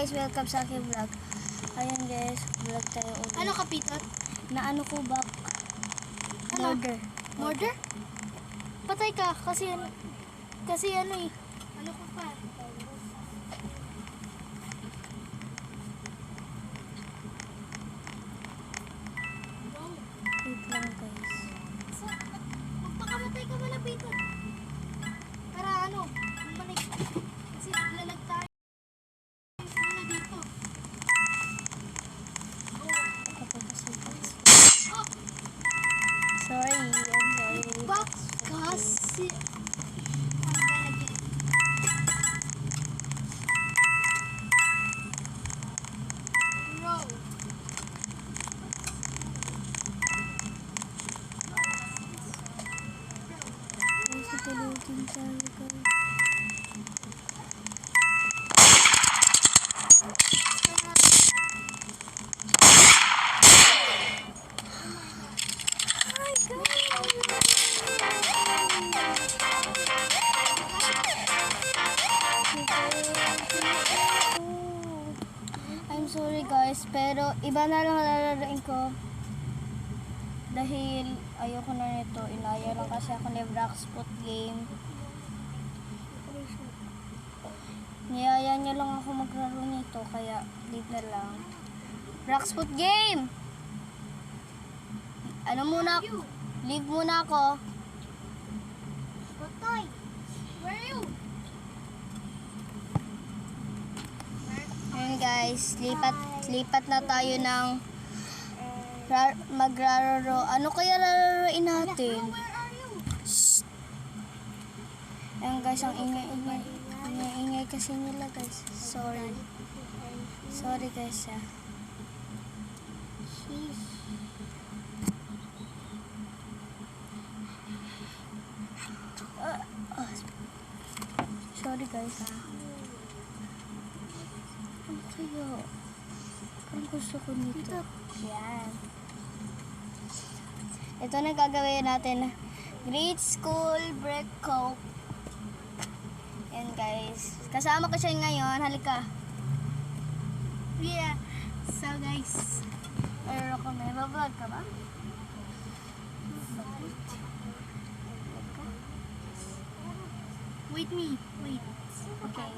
Guys, welcome sa aking vlog. Ayan guys, vlog tayo ulit. Ano ka, Peter? Na ano ko back? Ano? Murder. Murder? Patay ka kasi ano eh. Ano ko pa? Wait lang guys. So, magpakamatay ka wala, Peter. Para ano? Bumalik. Kasi lalag tayo. Muna dito. Ako kasi guys. Oh! Sorry, I'm sorry. Box kasi... Bro. Kasi tulugin tayo guys. I'm sorry guys, pero iba na lang lalaroin ko. Dahil ayoko na nito, inaya lang kasi ako ni Blackspot Game. Niyaya niya lang ako maglaro nito, kaya leave na lang. Blackspot Game! Ano muna, leave muna ako. Patay. Where are you? Ayun guys, lipat na tayo ng maglaro. Ano kaya lalaroin natin? Where are you? Shh. Ayun guys, ang ingay kasi nila guys. Sorry. Sorry guys ah. Sorry guys ah. Ano kayo? Parang gusto ko nito. Yan. Ito na gagawin natin. Great School Breakout. Yan guys. Kasama ko siya ngayon. Halika. Yeah. So guys, Pero kami. Bablog ka ba? wait me. Wait. Okay.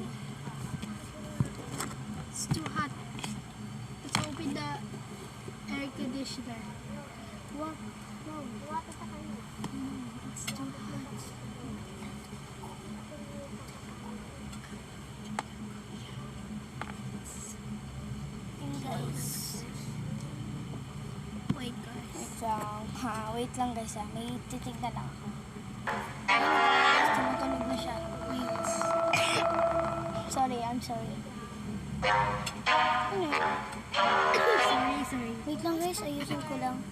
It's too hot. Let's open the air conditioner. What? No. It's too hot. Yan guys. Wait guys. Wait lang. Ha, wait lang guys ah. May titignan lang ako. Ayun guys, tumutunog na siya. Wait. Sorry, I'm sorry. Ano? sorry. Wait lang guys, ayusin ko lang.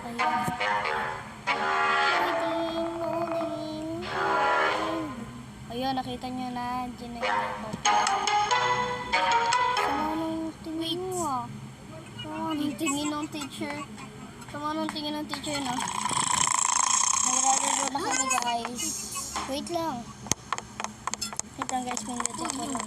Ayan. Loading. Ayun, nakita nyo na. Diyan na yung laptop. Sama nung tingin mo ah. Sama nung tingin ng teacher. Sama nung tingin ng teacher no. Nagrararo na kami guys. Wait lang. Wait lang guys, pindutin ko lang.